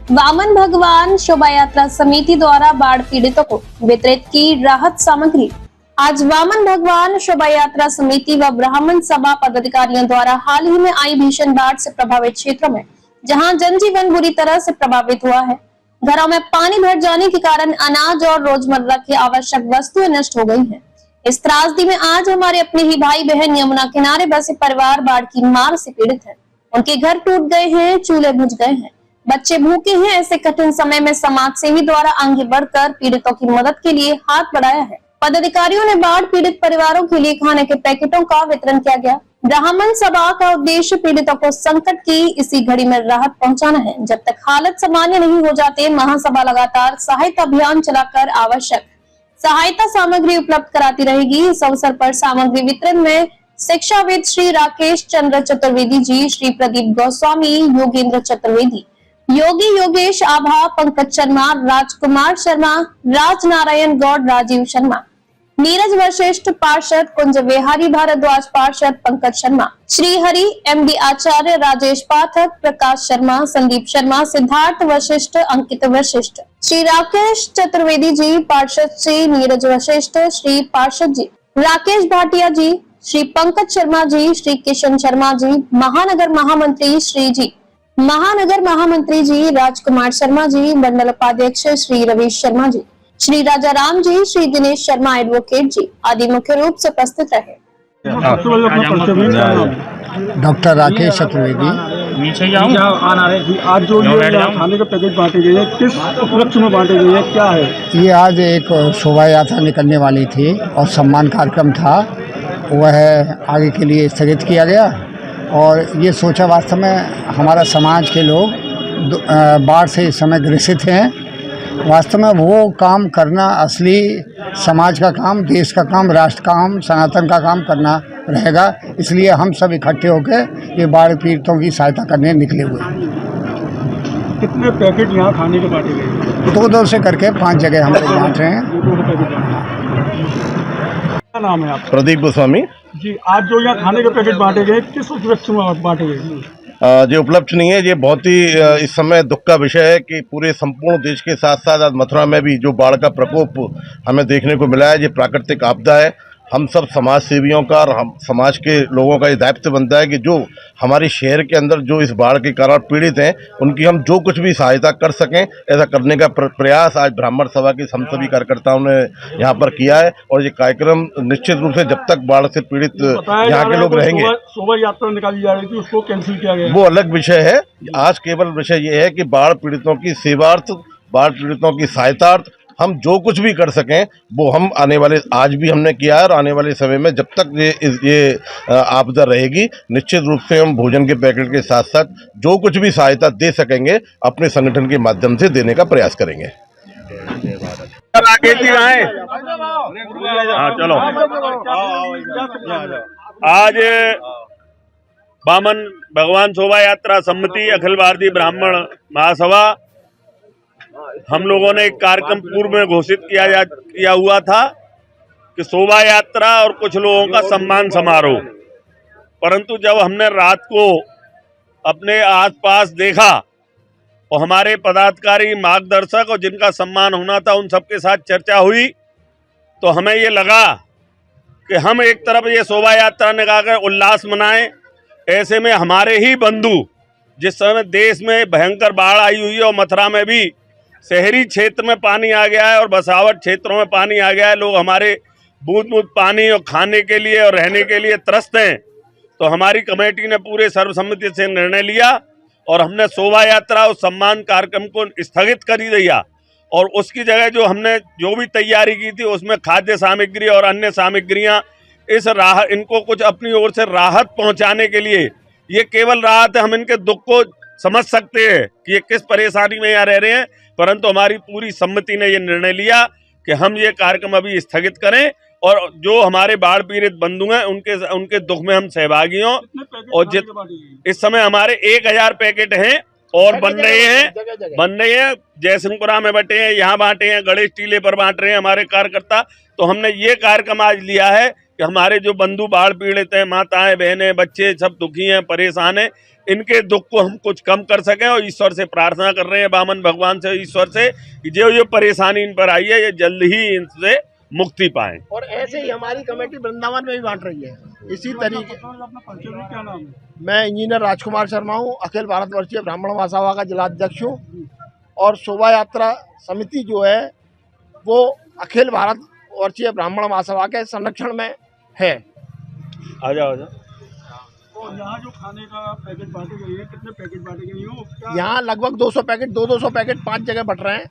वामन भगवान शोभा यात्रा समिति द्वारा बाढ़ पीड़ितों को वितरित की राहत सामग्री। आज वामन भगवान शोभा यात्रा समिति व ब्राह्मण सभा पदाधिकारियों द्वारा हाल ही में आई भीषण बाढ़ से प्रभावित क्षेत्रों में जहां जनजीवन बुरी तरह से प्रभावित हुआ है, घरों में पानी भर जाने के कारण अनाज और रोजमर्रा की आवश्यक वस्तुएं नष्ट हो गई हैं। इस त्रासदी में आज हमारे अपने ही भाई बहन यमुना किनारे बसे परिवार बाढ़ की मार से पीड़ित है। उनके घर टूट गए हैं, चूल्हे बुझ गए हैं, बच्चे भूखे हैं। ऐसे कठिन समय में समाज सेवी द्वारा आगे बढ़कर पीड़ितों की मदद के लिए हाथ बढ़ाया है। पदाधिकारियों ने बाढ़ पीड़ित परिवारों के लिए खाने के पैकेटों का वितरण किया गया। ब्राह्मण सभा का उद्देश्य पीड़ितों को संकट की इसी घड़ी में राहत पहुंचाना है। जब तक हालत सामान्य नहीं हो जाते, महासभा लगातार सहायता अभियान चलाकर आवश्यक सहायता सामग्री उपलब्ध कराती रहेगी। इस अवसर पर सामग्री वितरण में शिक्षाविद श्री राकेश चंद्र चतुर्वेदी जी, श्री प्रदीप गोस्वामी, योगेंद्र चतुर्वेदी, योगी योगेश आभा, पंकज शर्मा, राजकुमार शर्मा, राज नारायण गौड़, राजीव शर्मा, नीरज वशिष्ठ पार्षद, कुंज विहारी भारद्वाज पार्षद, पंकज शर्मा, श्री हरि एमडी आचार्य, राजेश पाठक, प्रकाश शर्मा, संदीप शर्मा, सिद्धार्थ वशिष्ठ, अंकित वशिष्ठ, श्री राकेश चतुर्वेदी जी पार्षद, श्री नीरज वशिष्ठ, श्री पार्षद जी राकेश भाटिया जी, श्री पंकज शर्मा जी, श्री किशन शर्मा जी, महानगर महामंत्री जी राजकुमार शर्मा जी, मंडल उपाध्यक्ष श्री रवीश शर्मा जी, श्री राजा राम जी, श्री दिनेश शर्मा एडवोकेट जी आदि मुख्य रूप से उपस्थित रहे। डॉक्टर राकेश चतुर्वेदी। आज जो ये खाने के पैकेट बांटे गए हैं, किस उपलक्ष्य में बांटे गए हैं, क्या है ये? आज एक शोभा यात्रा निकलने वाली थी और सम्मान कार्यक्रम था, वह आगे के लिए स्थगित किया गया और ये सोचा, वास्तव में हमारा समाज के लोग बाढ़ से इस समय ग्रसित हैं। वास्तव में वो काम करना असली समाज का काम, देश का काम, राष्ट्र का काम, सनातन का काम करना रहेगा। इसलिए हम सब इकट्ठे होकर ये बाढ़ पीड़ितों की सहायता करने निकले हुए हैं। कितने पैकेट यहाँ खाने के बांटे गए? 2-2 से करके 5 जगह हम लोग बांट रहे हैं। क्या नाम है आपका? प्रदीप गोस्वामी जी। आज जो यहाँ खाने के पैकेट बांटे गए, किस उपलक्ष्य में बांटे गए? जो उपलब्ध नहीं है, ये बहुत ही इस समय दुख का विषय है कि पूरे संपूर्ण देश के साथ साथ आज मथुरा में भी जो बाढ़ का प्रकोप हमें देखने को मिला है, ये प्राकृतिक आपदा है। हम सब समाज सेवियों का और हम समाज के लोगों का ये दायित्व बनता है कि जो हमारे शहर के अंदर जो इस बाढ़ के कारण पीड़ित हैं, उनकी हम जो कुछ भी सहायता कर सकें, ऐसा करने का प्रयास आज ब्राह्मण सभा के हम सभी कार्यकर्ताओं ने यहाँ पर किया है। और ये कार्यक्रम निश्चित रूप से जब तक बाढ़ से पीड़ित यहाँ के लोग रहेंगे, शोभा यात्रा निकाली जा रही थी, उसको कैंसिल किया गया, वो अलग विषय है। आज केवल विषय ये है कि बाढ़ पीड़ितों की सेवार्थ, बाढ़ पीड़ितों की सहायतार्थ हम जो कुछ भी कर सकें वो हम आज भी हमने किया है और आने वाले समय में जब तक ये आपदा रहेगी, निश्चित रूप से हम भोजन के पैकेट के साथ साथ जो कुछ भी सहायता दे सकेंगे अपने संगठन के माध्यम से देने का प्रयास करेंगे। चलो, आज वामन भगवान शोभा यात्रा समिति अखिल भारतीय ब्राह्मण महासभा, हम लोगों ने एक कार्यक्रम पूर्व में घोषित किया हुआ था कि शोभा यात्रा और कुछ लोगों का सम्मान समारोह, परंतु जब हमने रात को अपने आसपास देखा और हमारे पदाधिकारी, मार्गदर्शक और जिनका सम्मान होना था उन सबके साथ चर्चा हुई, तो हमें ये लगा कि हम एक तरफ ये शोभा यात्रा निकालकर उल्लास मनाएं, ऐसे में हमारे ही बंधु, जिस समय देश में भयंकर बाढ़ आई हुई है और मथुरा में भी शहरी क्षेत्र में पानी आ गया है और बसावट क्षेत्रों में पानी आ गया है, लोग हमारे बूंद बूंद पानी और खाने के लिए और रहने के लिए त्रस्त हैं, तो हमारी कमेटी ने पूरे सर्वसम्मति से निर्णय लिया और हमने शोभा यात्रा और सम्मान कार्यक्रम को स्थगित कर दिया और उसकी जगह जो भी तैयारी की थी उसमें खाद्य सामग्री और अन्य सामग्रियां इनको कुछ अपनी ओर से राहत पहुंचाने के लिए, ये केवल राहत है, हम इनके दुख को समझ सकते हैं कि ये किस परेशानी में यहाँ रह रहे हैं, परंतु हमारी पूरी सम्मति ने ये निर्णय लिया कि हम ये कार्यक्रम अभी स्थगित करें और जो हमारे बाढ़ पीड़ित बंधु हैं उनके दुख में हम सहभागी हों। और इस समय हमारे 1000 पैकेट हैं और बन रहे हैं, जयसिंहपुरा में बटे हैं, यहाँ बांटे हैं, गणेश टीले पर बांट रहे हैं हमारे कार्यकर्ता। तो हमने ये कार्यक्रम आज लिया है कि हमारे जो बंधु बाढ़ पीड़ित हैं, माताएं बहनें बच्चे सब दुखी हैं, परेशान हैं, इनके दुख को हम कुछ कम कर सकें। और ईश्वर से प्रार्थना कर रहे हैं, वामन भगवान से, ईश्वर से, कि जो परेशानी इन पर आई है ये जल्द ही इनसे मुक्ति पाएं। और ऐसे ही हमारी कमेटी वृंदावन में भी बांट रही है इसी तरीके। अपना परिचय भी, क्या नाम है? मैं इंजीनियर राजकुमार शर्मा हूँ, अखिल भारतवर्षीय ब्राह्मण महासभा का जिलाध्यक्ष हूँ। और शोभा यात्रा समिति जो है वो अखिल भारतवर्षीय ब्राह्मण महासभा के संरक्षण में है। आ जाओ। तो यहाँ जो खाने का पैकेट बांटे गए हैं, कितने पैकेट बांटे गए हैं? यहाँ लगभग 200 पैकेट 200 पैकेट 5 जगह बट रहे हैं।